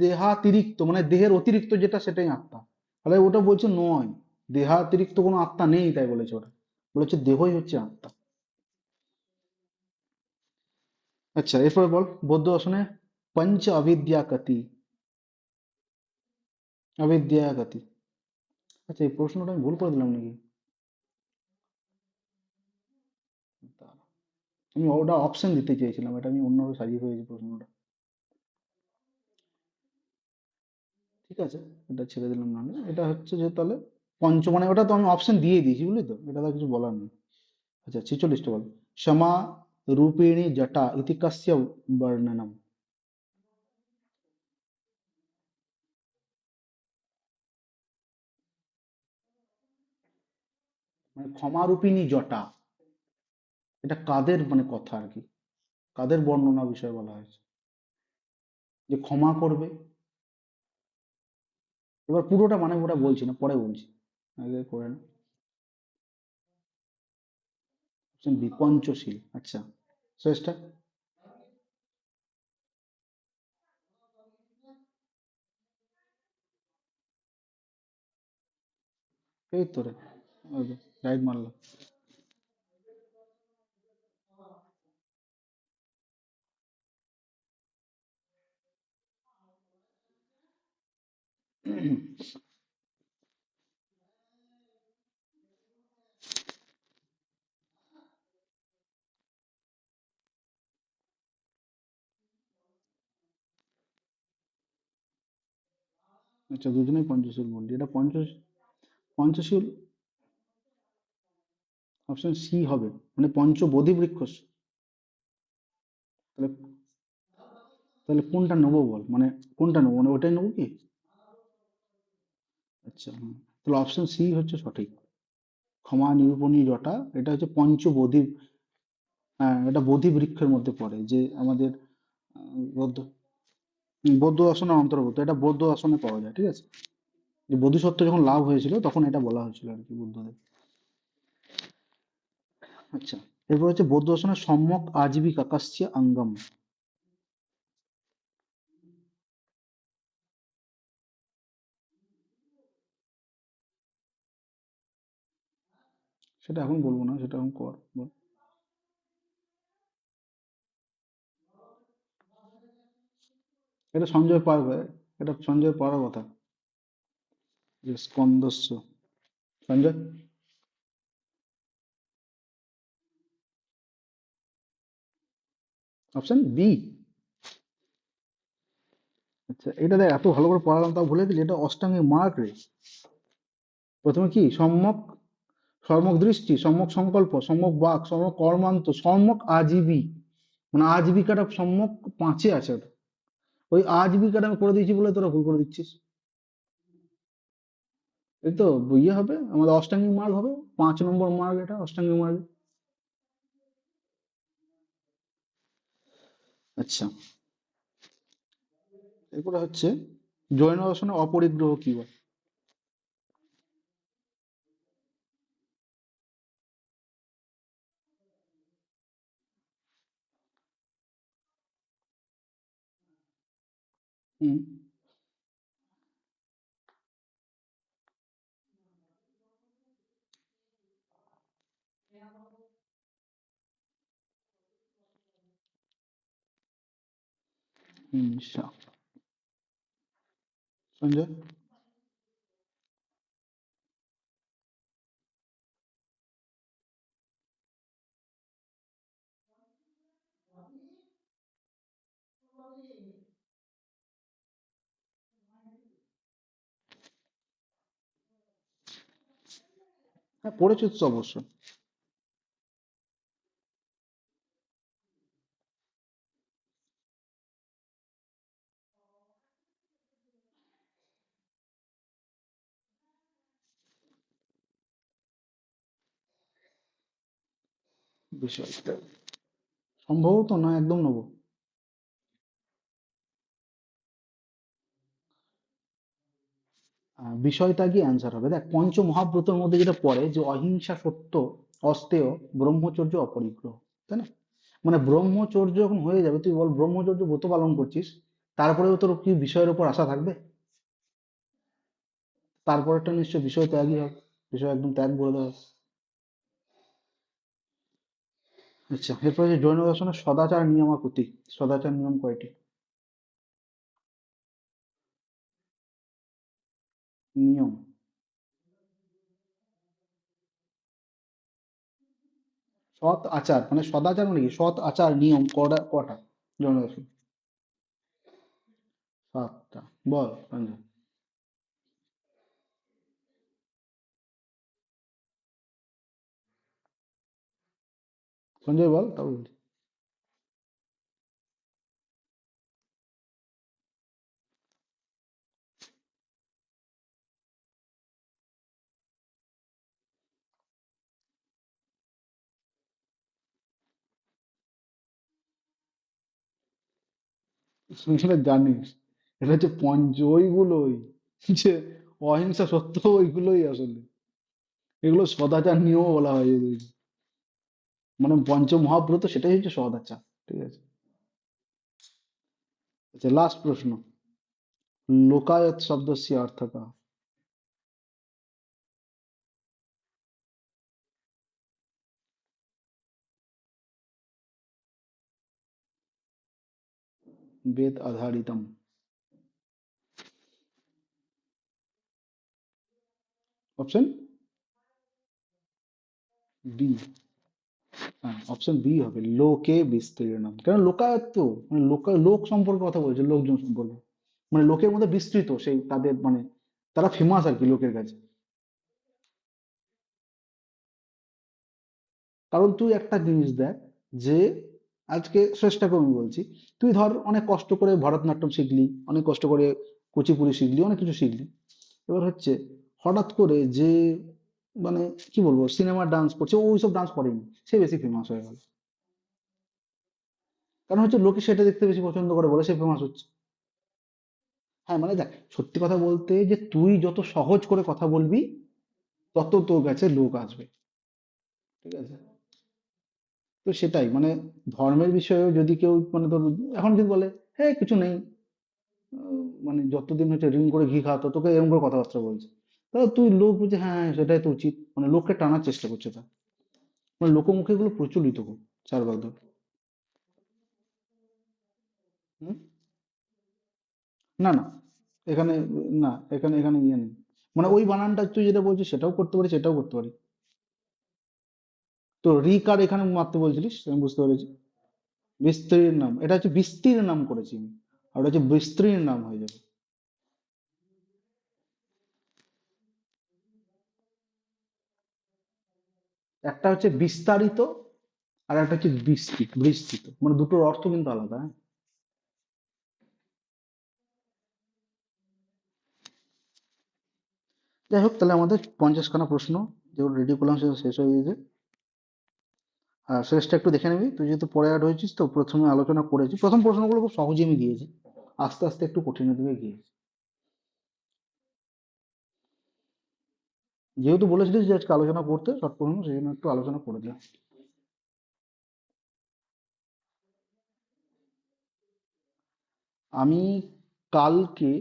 দেহাতিরিক্ত, মানে দেহের অতিরিক্ত যেটা সেটাই আত্মা। তাহলে ওটা বলছে নয়, দেহাতিরিক্ত কোনো আত্মা নেই, তাই বলেছে ওরা। বলেছে দেহই হচ্ছে আত্মা। আচ্ছা এরপরে বল, বৌদ্ধ দর্শনে পঞ্চ অবিদ্যা কতি। অবিদ্যা কতি। আচ্ছা, এই প্রশ্নটা আমি ভুল করে দিলাম নাকি? দাঁড়া, আমি ওটা অপশন দিতে চেয়েছিলাম, এটা আমি অন্যভাবে সাজিয়ে ফেলেছি প্রশ্নটা। ঠিক আছে, এটা ছেড়ে দিলাম, না হলে এটা হচ্ছে যে তাহলে পঞ্চ, মানে ওটা তো আমি অপশন দিয়ে দিয়েছি বুঝলি তো, এটা তো আর কিছু বলার নেই। আচ্ছা, 46টা বল। क्षमा रूपिणी जटा इति कस्य वर्णनम। মানে ক্ষমারূপিণী জটা, এটা কাদের মানে কথা আর কি, কাদের বর্ণনা বিষয় বলা হয়েছে, যে ক্ষমা করবে? এবার পুরোটা মানে ওটা বলছি না, পরে বলছি, আগে করে না। Option B Panchsheel. আচ্ছা, শেষটা। এই তো রে, রাইট মারলাম। আচ্ছা, দুজনেই পঞ্চশীল বললি, এটা পঞ্চশীল। অপশন সি হবে, মানে পঞ্চবোধি বৃক্ষ। তাহলে, তাহলে কোনটা নেবো বল, মানে কোনটা নেবো, মানে ওটাই নেবো কি? আচ্ছা, হুম, তাহলে অপশন সি হচ্ছে সঠিক। ক্ষমা নিরূপণী জটা, এটা হচ্ছে পঞ্চবোধি। হ্যাঁ, এটা বোধি বৃক্ষের মধ্যে পড়ে, যে আমাদের বৌদ্ধ, বৌদ্ধ দর্শনের অন্তর্ভুক্ত, এটা বৌদ্ধ দর্শনে পাওয়া যায়, ঠিক আছে। যে বোধিসত্ত্ব যখন লাভ হয়েছিল তখন এটা বলা হয়েছিল আর কি বুদ্ধদেব। আচ্ছা, এরপর হচ্ছে বৌদ্ধ দর্শনের সম্যক আজীবিকা কাস্য অঙ্গম। সেটা এখন বলবো না, সেটা এখন কর বল। এটা সঞ্জয় পারবে, এটা সঞ্জয় পাওয়ার কথা। যে স্কন্দস্য, সঞ্জয়। Option B. আচ্ছা, এটা দেখ এত ভালো করে পড়ালাম তাও ভুলে গেলি, এটা অষ্টাঙ্গিক মার্গ রে। প্রথমে কি সম্যক, সম্যক দৃষ্টি, সম্যক সংকল্প, সম্যক বাক, সম্যক কর্মান্ত, সম্যক আজীবী। মানে আজীবিকাটা সম্যক পাঁচে আছে ওটা। ওই আজীবিকাটা আমি করে দিয়েছি বলে তোরা ভুল করে দিচ্ছিস। এই তো ইয়ে হবে আমাদের অষ্টাঙ্গিক মার্গ হবে, 5 নম্বর মার্গ এটা অষ্টাঙ্গিক মার্গ। আচ্ছা, এরপরে হচ্ছে জৈন দর্শনে অপরিগ্রহ কি বলে? হুম। হিংসা। সঞ্জয়। হ্যাঁ পড়েছিস তো অবশ্য। বিষয়টা সম্ভবত না, একদম নেবো। বিষয়টা কি অ্যান্সার হবে, দেখ পঞ্চ মহাব্রতের মধ্যে যেটা পড়ে যে অহিংসা, সত্য, অস্তেয়, ব্রহ্মচর্য, অপরিগ্রহ, তাই না? মানে ব্রহ্মচর্য যখন হয়ে যাবে, তুই বল ব্রহ্মচর্য ব্রত পালন করছিস, তারপরেও তোর কি বিষয়ের উপর আশা থাকবে? তারপরেরটা নিশ্চয় বিষয় ত্যাগই হবে, বিষয় একদম ত্যাগ করে দেওয়া হবে। আচ্ছা, এরপরে যে জৈন দর্শনের সদাচার নিয়মাপতি, সদাচার নিয়ম কয়টি? নিয়ম। সৎ আচার মানে সদাচার মানে কি, সৎ আচার নিয়ম কটা কটা জৈন দর্শন? 7টা। বল সঞ্জয়। সঞ্জয় বল তাও বলছি। তুই সেটা জানিস, এটা হচ্ছে পঞ্চ ওইগুলোই, যে অহিংসা সত্য ওইগুলোই আসলে, এগুলো সদাচার নিয়েও বলা হয় এদের। মানে পঞ্চ মহাব্রত সেটাই হচ্ছে সদাচার। ঠিক আছে। আচ্ছা, লাস্ট প্রশ্ন। লোকায়ত শব্দস্য অর্থ কা? বেদ আধারিতম। Option B. হ্যাঁ অপশন বি হবে, লোকে বিস্তীর্ণম। কারণ লোকায়ত মানে লোক, লোক সম্পর্কে কথা বলছে, লোকজন সম্পর্কে, মানে লোকের মধ্যে বিস্তৃত সেই তাদের মানে তারা ফেমাস আর কি লোকের কাছে। কারণ তুই একটা জিনিস দেখ, যে আজকে চেষ্টা করে আমি বলছি, তুই ধর অনেক কষ্ট করে ভরতনাট্যম শিখলি, অনেক কষ্ট করে কুচিপুড়ি শিখলি, অনেক কিছু শিখলি। এবার হচ্ছে হঠাৎ করে যে মানে কি বলবো সিনেমার ডান্স করছে, ও ওইসব ডান্স করেনি, সে বেশি ফেমাস হয়ে গেল। কারণ হচ্ছে লোকে সেটা দেখতে বেশি পছন্দ করে বলে সে ফেমাস হচ্ছে। হ্যাঁ মানে দেখ, সত্যি কথা বলতে যে তুই যত সহজ করে কথা বলবি তত তোর কাছে লোক আসবে, ঠিক আছে? তো সেটাই মানে, ধর্মের বিষয়েও যদি কেউ মানে তোর এখন যদি বলে হ্যাঁ কিছু নেই, মানে যতদিন হচ্ছে রিং করে ঘি খাওয়াতো তোকে এরকম করে কথাবার্তা বলছে, তাহলে তুই লোক বুঝে হ্যাঁ হ্যাঁ, সেটাই তো উচিত, মানে লোককে টানার চেষ্টা করছে তা, মানে লোকমুখে এগুলো প্রচলিত খুব চারবাক ধরে। হুম? না না, এখানে না, এখানে এখানে ইয়ে নেই, মানে ওই বানানটা তুই যেটা বলছিস সেটাও করতে পারি, সেটাও করতে পারি। তো রিক আর এখানে মারতে বলছিলিস, আমি বুঝতে পেরেছি। বিস্ত্রীর নাম, এটা হচ্ছে বিস্তির নাম করেছি আমি, আর ওটা হচ্ছে বিস্ত্রীর নাম হয়ে যাবে। একটা হচ্ছে বিস্তারিত, আর একটা হচ্ছে বিস্তৃত, বিস্তৃত মানে দুটোর অর্থ কিন্তু আলাদা, হ্যাঁ। যাই হোক, তাহলে আমাদের 50 খানা প্রশ্ন যেগুলো রেডি করলাম সেগুলো শেষ হয়ে গেছে। আর শেষটা একটু দেখে নিবি, তুই যেহেতু পরে অ্যাড হয়েছিস তো প্রথমে আলোচনা করেছি, প্রথম প্রশ্নগুলো খুব সহজে আমি দিয়েছি, আস্তে আস্তে একটু কঠিনের দিকে গিয়েছি। যেহেতু বলেছিলিস যে আজকে আলোচনা করতে শর্ট প্রশ্ন, সেই জন্য একটু আলোচনা করে দিলাম। আমি কালকে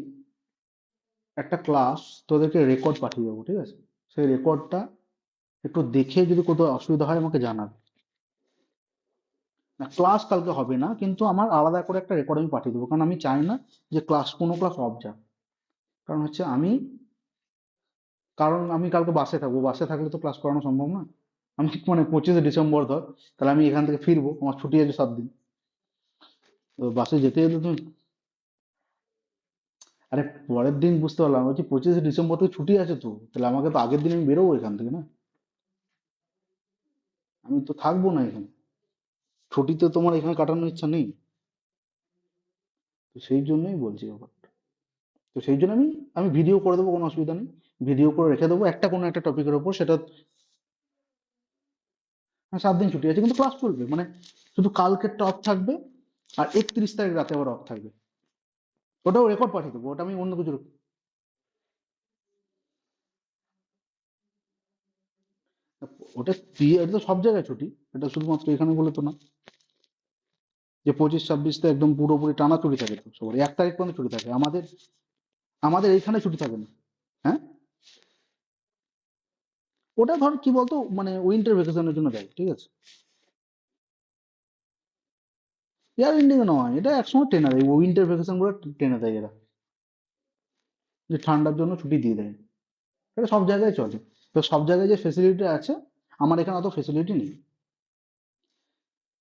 একটা ক্লাস তোদেরকে রেকর্ড পাঠিয়ে দেবো, ঠিক আছে? সেই রেকর্ডটা একটু দেখে যদি কোথাও অসুবিধা হয় আমাকে জানাবে। না, ক্লাস কালকে হবে না, কিন্তু আমার আলাদা করে একটা রেকর্ড আমি পাঠিয়ে দেবো, কারণ আমি চাই না যে কোনো ক্লাস অফ যাক। কারণ হচ্ছে আমি কালকে বাসে থাকবো, বাসে থাকলে তো ক্লাস করানো সম্ভব না। আমি মানে 25শে ডিসেম্বর ধর, তাহলে আমি এখান থেকে ফিরবো, আমার ছুটি আছে 7 দিন, তো বাসে যেতে যেতে তুমি, আরে পরের দিন বুঝতে পারলাম, বলছি 25শে ডিসেম্বর থেকে ছুটি আছে তো, তাহলে আমাকে তো আগের দিন আমি বেরোবো এখান থেকে না, আমি তো থাকবো না এখানে, ছুটিতে তোমার এখানে কাটানোর ইচ্ছা নেই। তো সেই জন্যই বলছি ব্যাপারটা। তো সেই জন্য আমি আমি ভিডিও করে দেবো, কোনো অসুবিধা নেই, ভিডিও করে রেখে দেবো একটা কোনো একটা টপিকের ওপর সেটা। হ্যাঁ, 7 দিন ছুটি আছে কিন্তু ক্লাস চলবে, মানে শুধু কালকেরটা অফ থাকবে, আর 31 তারিখ রাতে আবার অফ থাকবে। ওটাও রেকর্ড পাঠিয়ে দেবো, ওটা আমি অন্য কিছু এটা তো সব জায়গায় ছুটি, এটা শুধুমাত্র এখানে বলে তো না, যে 25 26 একদম পুরোপুরি টানা ছুটি থাকে তো সবার, 1 তারিখ পর্যন্ত ছুটি থাকে, আমাদের আমাদের এইখানে ছুটি থাকে না। হ্যাঁ, ওটা ধর কি বলতো মানে উইন্টার ভ্যাকেশনের জন্য দেয়, ঠিক আছে? ইয়ার এন্ডিং এ নয়, এটা একসময় টেনে দেয়, উইন্টার ভ্যাকেশন গুলো টেনে দেয় এরা, যে ঠান্ডার জন্য ছুটি দিয়ে দেয়। এটা সব জায়গায় চলে, তো সব জায়গায় যে ফেসিলিটি আছে, আমার এখানে অত ফেসিলিটি নেই।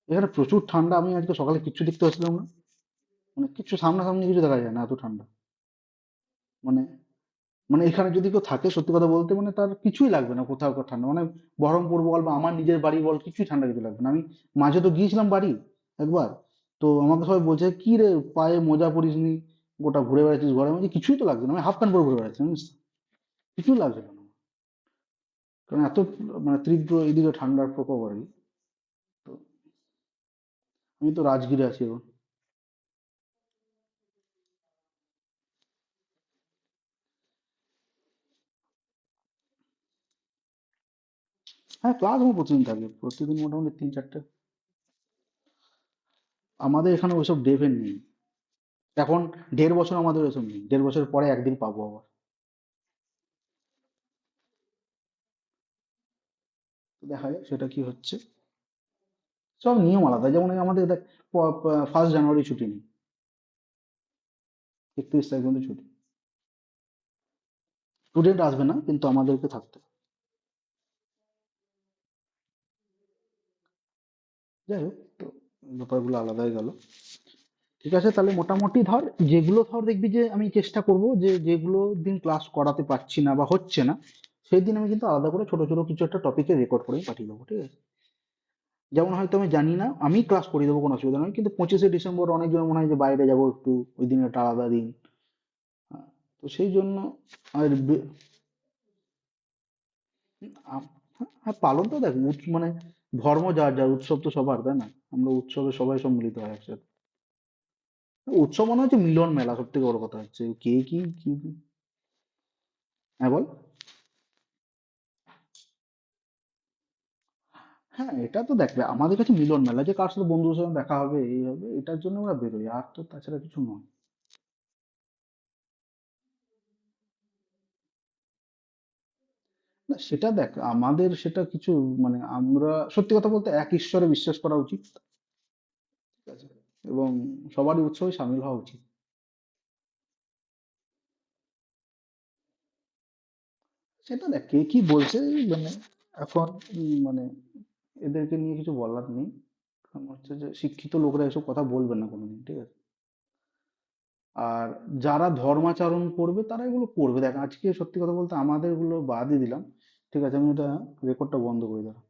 এখানে প্রচুর ঠান্ডা, আমি আজকে সকালে কিচ্ছু দেখতে পাচ্ছিলাম না, মানে কিছু সামনাসামনি কিছু দেখা যায় না, এত ঠান্ডা। মানে মানে এখানে যদি কেউ থাকে সত্যি কথা বলতে, মানে তার কিছুই লাগবে না, কোথাও ঠান্ডা মানে বহরমপুর বল বা আমার নিজের বাড়ি বল, কিছুই ঠান্ডা কিছু লাগবে না। আমি মাঝে তো গিয়েছিলাম বাড়ি একবার, তো আমাকে সবাই বলছে কি রে পায়ে মোজা পরিসনি, গোটা ঘুরে বেড়াচ্ছিস ঘরে, মানে কিছুই তো লাগছে না, আমি হাফ প্যান্ট পরে ঘুরে বেড়াচ্ছি জানিস তো? কিছুই লাগছে না আমার। কারণ এত মানে তীব্র এদিকে ঠান্ডার প্রকোপ আর কি। তো আমি তো রাজগীরে আছি এখন। হ্যাঁ, ক্লাস আমার প্রতিদিন থাকে, প্রতিদিন মোটামুটি 3 4টে। আমাদের এখানে ওইসব ডেভেন নেই এখন, 1.5 বছর আমাদের ওইসব নেই, 1.5 বছর পরে একদিন পাবো আবার। তো দেখা যাক সেটা কি হচ্ছে। সব নিয়ম আলাদা, যেমন এই আমাদের দেখ 1 জানুয়ারি ছুটি নেই, 31 তারিখ পর্যন্ত ছুটি, স্টুডেন্ট আসবে না কিন্তু আমাদেরকে থাকতে হবে। যাই হোক, তো ব্যাপারগুলো আলাদাই গেল। ঠিক আছে, তাহলে মোটামুটি ধর যেগুলো ধর দেখবি যে আমি চেষ্টা করব যে যেগুলো দিন ক্লাস করাতে পারছি না বা হচ্ছে না, সেই দিন আমি কিন্তু আলাদা করে ছোট ছোট কিছু একটা টপিকে রেকর্ড করে পাঠিয়ে দেবো, ঠিক আছে? যেমন হয়তো আমি জানি না, আমি ক্লাস করিয়ে দেবো, কোনো অসুবিধা নয়, কিন্তু 25শে ডিসেম্বর অনেকজন মনে হয় যে বাইরে যাবো একটু, ওই দিন একটা আলাদা দিন। আহ, তো সেই জন্য আর হ্যাঁ, পালন তো দেখ মানে ধর্ম যার যার, উৎসব তো সবার, তাই না? আমরা উৎসবে সবাই সব মিলিত হয় একসাথে। উৎসব মনে হচ্ছে মিলন মেলা, সব থেকে বড় কথা হচ্ছে কে কি। হ্যাঁ বল। হ্যাঁ এটা তো দেখবে আমাদের কাছে মিলন মেলা, যে কার সাথে বন্ধুদের সাথে দেখা হবে এই হবে, এটার জন্য আমরা বেরোই, আর তো তাছাড়া কিছু নয়। না সেটা দেখ আমাদের সেটা কিছু, মানে আমরা সত্যি কথা বলতে এক ঈশ্বরে বিশ্বাস করা উচিত, ঠিক আছে, এবং সবারই উৎসবে সামিল হওয়া উচিত। সেটা দেখ কে কি বলছে, মানে এখন মানে এদেরকে নিয়ে কিছু বলার নেই। কারণ হচ্ছে যে শিক্ষিত লোকরা এসব কথা বলবে না কোনোদিন, ঠিক আছে। আর যারা ধর্মাচরণ করবে তারা এগুলো করবে, দেখ আজকে সত্যি কথা বলতে আমাদের গুলো বাদই দিলাম, ঠিক আছে, আমি এটা রেকর্ডটা বন্ধ করে দিলাম।